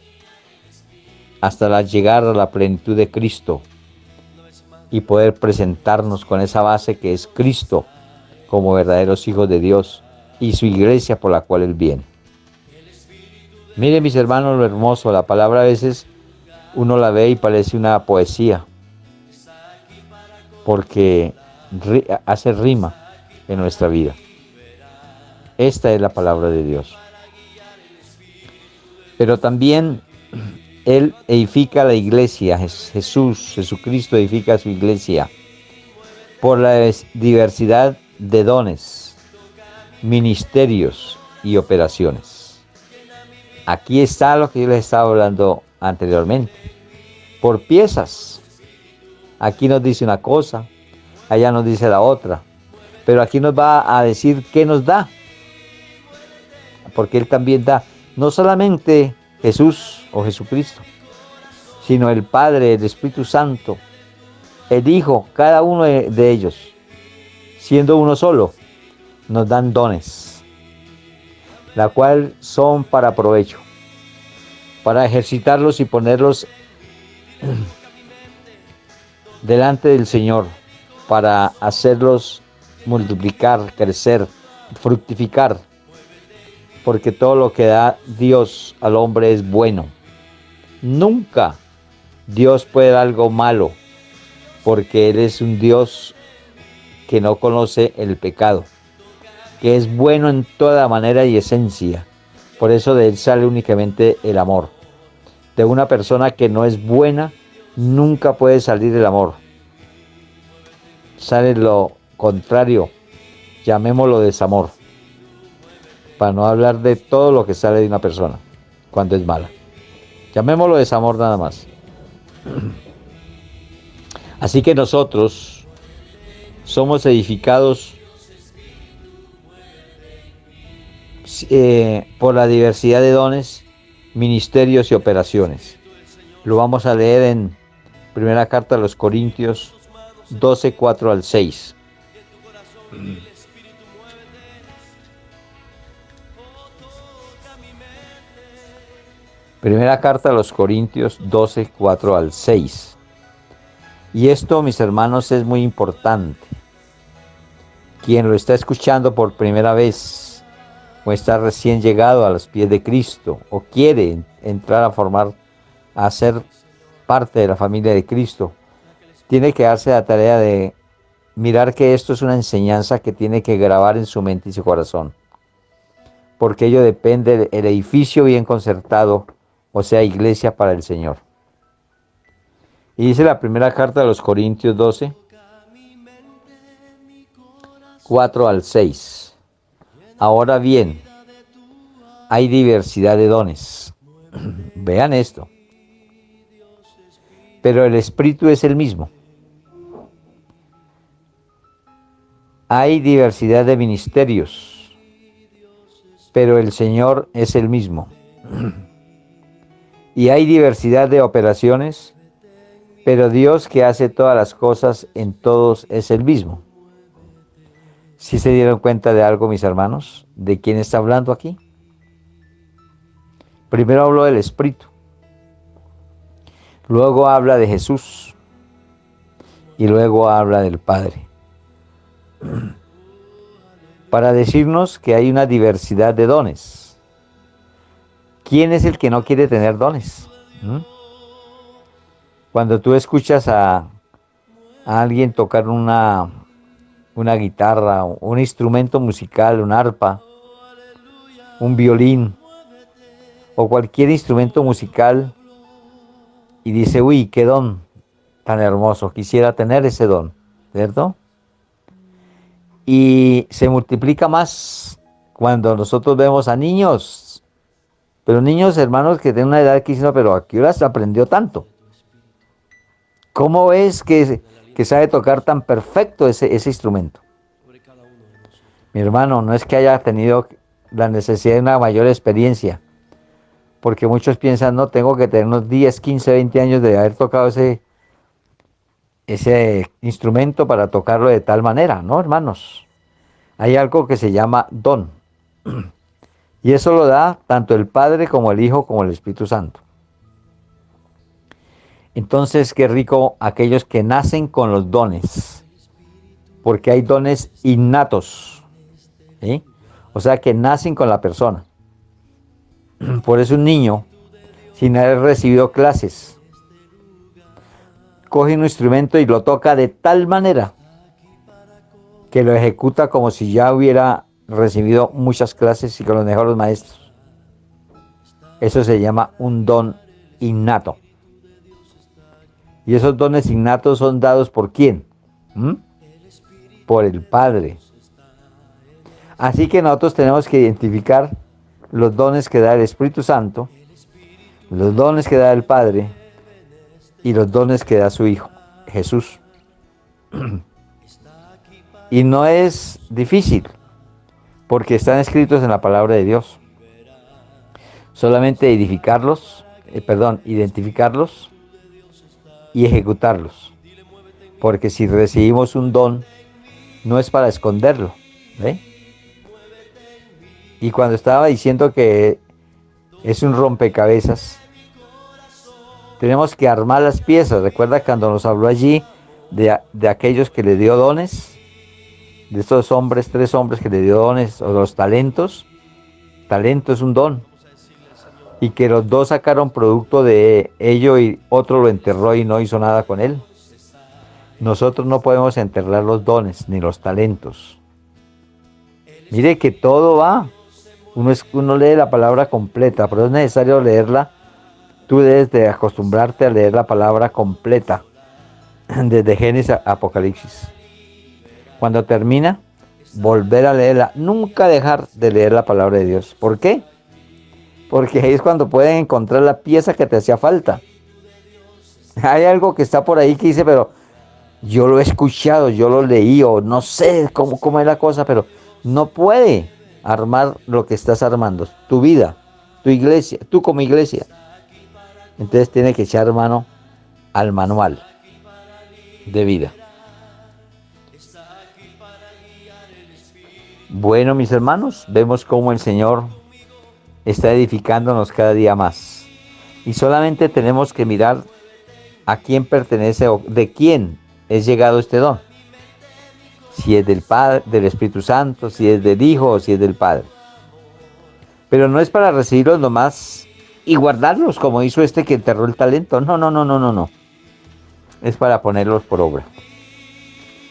hasta llegar a la plenitud de Cristo y poder presentarnos con esa base que es Cristo como verdaderos hijos de Dios y su iglesia por la cual Él viene. Miren mis hermanos lo hermoso, la palabra a veces uno la ve y parece una poesía porque hace rima en nuestra vida. Esta es la palabra de Dios. Pero también Él edifica la iglesia, Jesucristo edifica su iglesia por la diversidad de dones, ministerios y operaciones. Aquí está lo que yo les estaba hablando anteriormente. Por piezas. Aquí nos dice una cosa, allá nos dice la otra. Pero aquí nos va a decir qué nos da. Porque Él también da. No solamente Jesús o Jesucristo, sino el Padre, el Espíritu Santo, el Hijo, cada uno de ellos, siendo uno solo, nos dan dones, la cual son para provecho, para ejercitarlos y ponerlos delante del Señor, para hacerlos multiplicar, crecer, fructificar, porque todo lo que da Dios al hombre es bueno. Nunca Dios puede dar algo malo, porque Él es un Dios que no conoce el pecado, que es bueno en toda manera y esencia. Por eso de Él sale únicamente el amor. De una persona que no es buena, nunca puede salir el amor. Sale lo contrario, llamémoslo desamor, para no hablar de todo lo que sale de una persona cuando es mala. Llamémoslo desamor nada más. Así que nosotros somos edificados por la diversidad de dones, ministerios y operaciones. Lo vamos a leer en primera carta a los Corintios 12, 4 al 6. Primera carta a los Corintios 12, 4 al 6. Y esto, mis hermanos, es muy importante. Quien lo está escuchando por primera vez o está recién llegado a los pies de Cristo o quiere entrar a ser parte de la familia de Cristo, tiene que darse la tarea de mirar que esto es una enseñanza que tiene que grabar en su mente y su corazón, porque ello depende del edificio bien concertado, o sea, iglesia para el Señor. Y dice la primera carta de los Corintios 12, 4 al 6. Ahora bien, hay diversidad de dones. Vean esto. Pero el Espíritu es el mismo. Hay diversidad de ministerios, pero el Señor es el mismo. Y hay diversidad de operaciones, pero Dios que hace todas las cosas en todos es el mismo. ¿Sí se dieron cuenta de algo, mis hermanos? ¿De quién está hablando aquí? Primero habló del Espíritu, luego habla de Jesús y luego habla del Padre. Para decirnos que hay una diversidad de dones. ¿Quién es el que no quiere tener dones? Cuando tú escuchas a alguien tocar una guitarra, un instrumento musical, un arpa, un violín o cualquier instrumento musical y dice, uy, qué don tan hermoso, quisiera tener ese don, ¿cierto? Y se multiplica más cuando nosotros vemos a niños, pero niños hermanos que tienen una edad que dicen, pero ¿a qué horas aprendió tanto? ¿Cómo es que sabe tocar tan perfecto ese instrumento? Mi hermano, no es que haya tenido la necesidad de una mayor experiencia, porque muchos piensan, no, tengo que tener unos 10, 15, 20 años de haber tocado ese instrumento para tocarlo de tal manera, ¿no, hermanos? Hay algo que se llama don, y eso lo da tanto el Padre como el Hijo como el Espíritu Santo. Entonces, qué rico aquellos que nacen con los dones, porque hay dones innatos, ¿sí? O sea, que nacen con la persona. Por eso un niño, sin haber recibido clases, coge un instrumento y lo toca de tal manera que lo ejecuta como si ya hubiera recibido muchas clases y con los mejores maestros. Eso se llama un don innato. Y esos dones innatos son dados ¿por quién? Por el Padre. Así que nosotros tenemos que identificar los dones que da el Espíritu Santo, los dones que da el Padre y los dones que da su Hijo, Jesús. Y no es difícil, porque están escritos en la palabra de Dios. Solamente identificarlos y ejecutarlos. Porque si recibimos un don, no es para esconderlo. ¿Ve? Y cuando estaba diciendo que es un rompecabezas, tenemos que armar las piezas. Recuerda cuando nos habló allí de aquellos que le dio dones, de estos hombres, 3 hombres que le dio dones, o los talentos. Talento es un don. Y que los 2 sacaron producto de ello y otro lo enterró y no hizo nada con él. Nosotros no podemos enterrar los dones ni los talentos. Mire que todo va. Uno lee la palabra completa, pero es necesario leerla. Tú debes de acostumbrarte a leer la palabra completa, desde Génesis a Apocalipsis. Cuando termina, volver a leerla. Nunca dejar de leer la palabra de Dios. ¿Por qué? Porque ahí es cuando pueden encontrar la pieza que te hacía falta. Hay algo que está por ahí que dice, pero yo lo he escuchado, yo lo leí, o no sé cómo es la cosa, pero no puede armar lo que estás armando. Tu vida, tu iglesia, tú como iglesia. Entonces tiene que echar mano al manual de vida. Bueno, mis hermanos, vemos cómo el Señor está edificándonos cada día más. Y solamente tenemos que mirar a quién pertenece o de quién es llegado este don. Si es del Padre, del Espíritu Santo, si es del Hijo o si es del Padre. Pero no es para recibirlos nomás y guardarlos como hizo este que enterró el talento. No. Es para ponerlos por obra.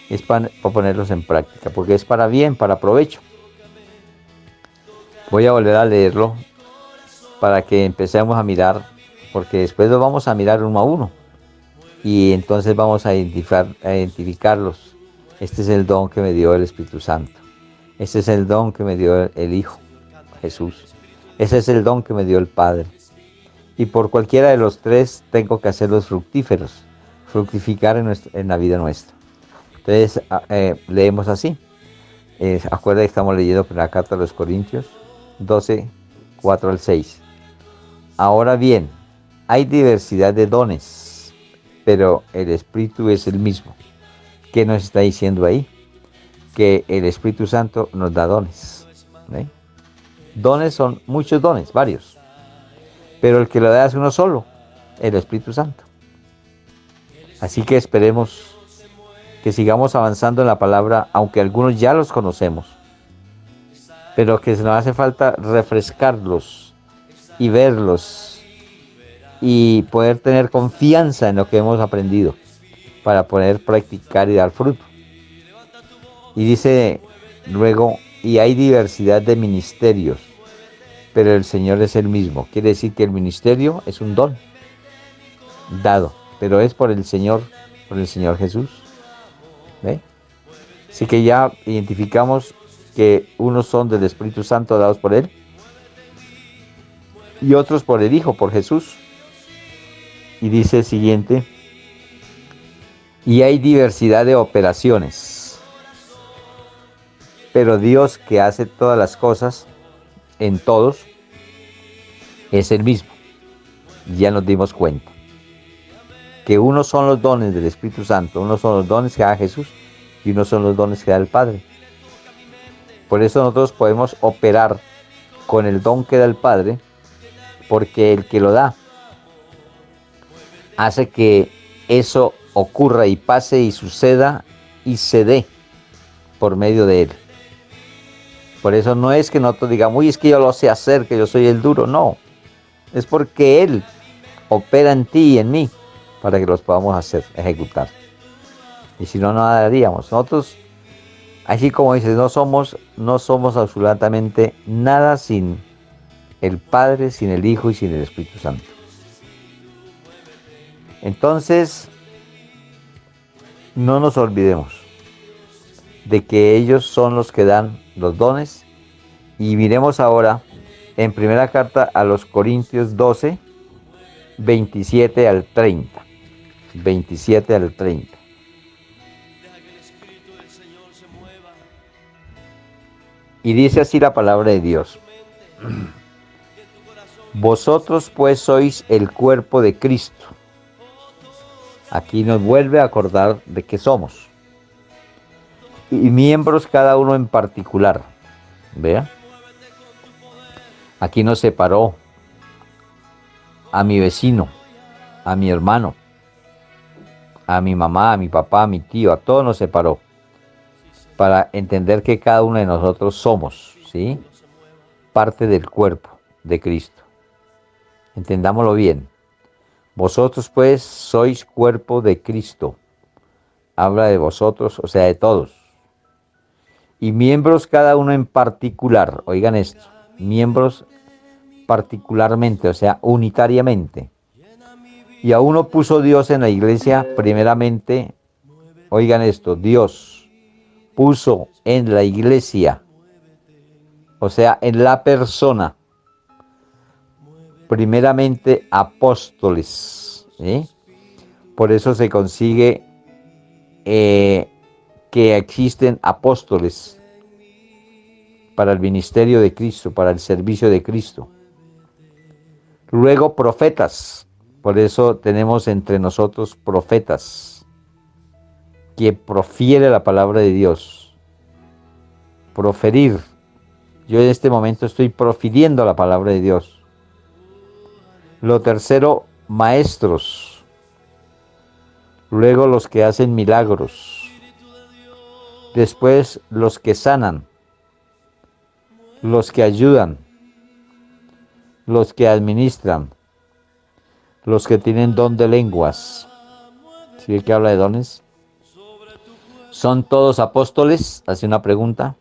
Es para ponerlos en práctica, porque es para bien, para provecho. Voy a volver a leerlo para que empecemos a mirar, porque después lo vamos a mirar uno a uno. Y entonces vamos a identificarlos. Este es el don que me dio el Espíritu Santo. Este es el don que me dio el Hijo, Jesús. Ese es el don que me dio el Padre. Y por cualquiera de los tres tengo que hacerlos fructíferos, fructificar en la vida nuestra. Entonces leemos así. Acuerda que estamos leyendo la carta a los Corintios 12, 4 al 6. Ahora bien, hay diversidad de dones, pero el Espíritu es el mismo. ¿Qué nos está diciendo ahí? Que el Espíritu Santo nos da dones. ¿Eh? Dones son muchos dones, varios. Pero el que lo da es uno solo, el Espíritu Santo. Así que esperemos que sigamos avanzando en la palabra, aunque algunos ya los conocemos, pero que nos hace falta refrescarlos y verlos y poder tener confianza en lo que hemos aprendido para poder practicar y dar fruto. Y dice luego, y hay diversidad de ministerios, pero el Señor es el mismo. Quiere decir que el ministerio es un don dado, pero es por el Señor Jesús. ¿Ve? Así que ya identificamos que unos son del Espíritu Santo dados por Él y otros por el Hijo, por Jesús. Y dice el siguiente, y hay diversidad de operaciones, pero Dios que hace todas las cosas en todos es el mismo. Ya nos dimos cuenta que unos son los dones del Espíritu Santo, unos son los dones que da Jesús y unos son los dones que da el Padre. Por eso nosotros podemos operar con el don que da el Padre, porque el que lo da hace que eso ocurra y pase y suceda y se dé por medio de Él. Por eso no es que nosotros digamos, uy, es que yo lo sé hacer, que yo soy el duro. No, es porque Él opera en ti y en mí para que los podamos hacer, ejecutar. Y si no, nada haríamos. Nosotros, así como dices, no somos absolutamente nada sin el Padre, sin el Hijo y sin el Espíritu Santo. Entonces, no nos olvidemos de que ellos son los que dan los dones. Y miremos ahora en primera carta a los Corintios 12, 27 al 30. 27 al 30. Y dice así la palabra de Dios. Vosotros pues sois el cuerpo de Cristo. Aquí nos vuelve a acordar de que somos. Y miembros cada uno en particular. Vea. Aquí nos separó a mi vecino, a mi hermano, a mi mamá, a mi papá, a mi tío, a todos nos separó. Para entender que cada uno de nosotros somos, ¿sí?, parte del cuerpo de Cristo. Entendámoslo bien. Vosotros pues sois cuerpo de Cristo. Habla de vosotros, o sea, de todos. Y miembros cada uno en particular. Oigan esto. Miembros particularmente, o sea, unitariamente. Y a uno puso Dios en la iglesia primeramente. Oigan esto. Dios puso en la iglesia, o sea, en la persona, primeramente apóstoles. Por eso se consigue que existen apóstoles para el ministerio de Cristo, para el servicio de Cristo. Luego profetas. Por eso tenemos entre nosotros profetas, que profiere la palabra de Dios. Proferir. Yo en este momento estoy profiriendo la palabra de Dios. Lo tercero, maestros. Luego los que hacen milagros. Después los que sanan. Los que ayudan. Los que administran. Los que tienen don de lenguas. ¿Sí ve que habla de dones? ¿Son todos apóstoles? Hace una pregunta.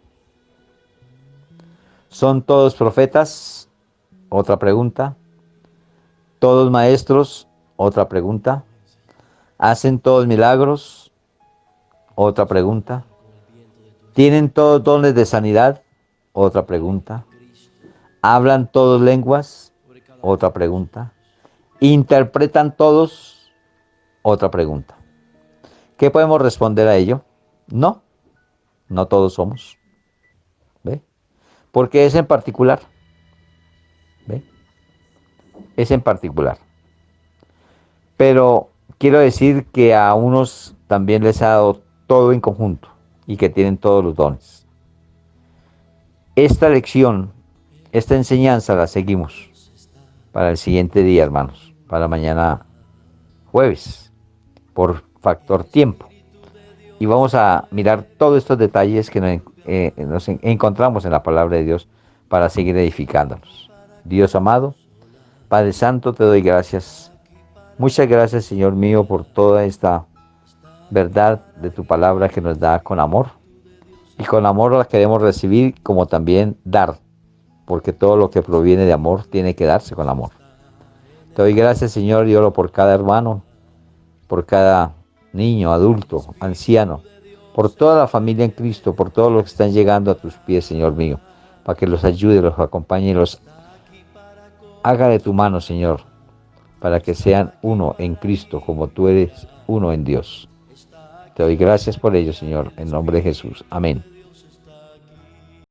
¿Son todos profetas? Otra pregunta. ¿Todos maestros? Otra pregunta. ¿Hacen todos milagros? Otra pregunta. ¿Tienen todos dones de sanidad? Otra pregunta. ¿Hablan todos lenguas? Otra pregunta. ¿Interpretan todos? Otra pregunta. ¿Qué podemos responder a ello? No, no todos somos. ¿Ve? Porque es en particular. ¿Ve? Es en particular. Pero quiero decir que a unos también les ha dado todo en conjunto y que tienen todos los dones. Esta lección, esta enseñanza la seguimos para el siguiente día, hermanos, para mañana jueves, por factor tiempo. Y vamos a mirar todos estos detalles que nos encontramos en la palabra de Dios para seguir edificándonos. Dios amado, Padre Santo, te doy gracias. Muchas gracias, Señor mío, por toda esta verdad de tu palabra que nos da con amor. Y con amor la queremos recibir como también dar, porque todo lo que proviene de amor tiene que darse con amor. Te doy gracias, Señor, y oro por cada hermano, por cada niño, adulto, anciano, por toda la familia en Cristo, por todos los que están llegando a tus pies, Señor mío, para que los ayude, los acompañe y los haga de tu mano, Señor, para que sean uno en Cristo, como tú eres uno en Dios. Te doy gracias por ello, Señor, en nombre de Jesús. Amén.